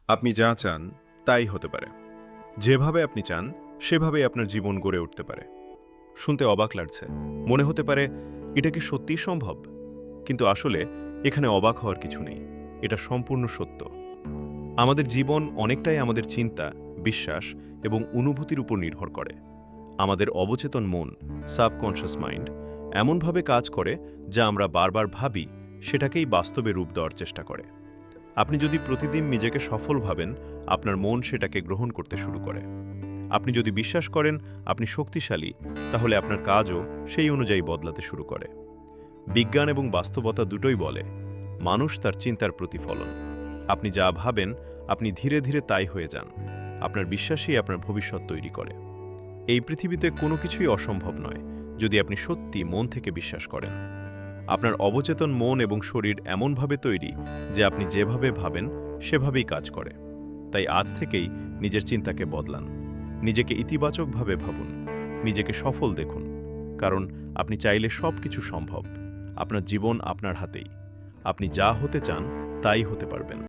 আপনি যা চান তাই হতে পারে। যেভাবে আপনি চান সেভাবেই আপনার জীবন গড়ে উঠতে পারে। শুনতে অবাক লাগছে, মনে হতে পারে এটা কি সত্যিই সম্ভব? কিন্তু আসলে এখানে অবাক হওয়ার কিছু নেই। এটা সম্পূর্ণ সত্য। আমাদের জীবন অনেকটাই আমাদের চিন্তা, বিশ্বাস এবং অনুভূতির উপর নির্ভর করে। আমাদের অবচেতন মন, সাবকনশিয়াস মাইন্ড, এমনভাবে কাজ করে যা আমরা বারবার ভাবি সেটাকেই বাস্তবে রূপ দেওয়ার চেষ্টা করে। আপনি যদি প্রতিদিন নিজেকে সফল ভাবেন, আপনার মন সেটাকে গ্রহণ করতে শুরু করে। আপনি যদি বিশ্বাস করেন আপনি শক্তিশালী, তাহলে আপনার কাজও সেই অনুযায়ী বদলাতে শুরু করে। বিজ্ঞান এবং বাস্তবতা দুটোই বলে, মানুষ তার চিন্তার প্রতিফলন। আপনি যা ভাবেন, আপনি ধীরে ধীরে তাই হয়ে যান। আপনার বিশ্বাসই আপনার ভবিষ্যৎ তৈরি করে। এই পৃথিবীতে কোনো কিছুই অসম্ভব নয়, যদি আপনি সত্যি মন থেকে বিশ্বাস করেন। আপনার অবচেতন মন এবং শরীর এমনভাবে তৈরি যে আপনি যেভাবে ভাবেন সেভাবেই কাজ করে। তাই আজ থেকেই নিজের চিন্তাকে বদলান। নিজেকে ইতিবাচকভাবে ভাবুন। নিজেকে সফল দেখুন। কারণ আপনি চাইলে সব কিছু সম্ভব। আপনার জীবন আপনার হাতেই। আপনি যা হতে চান তাই হতে পারবেন।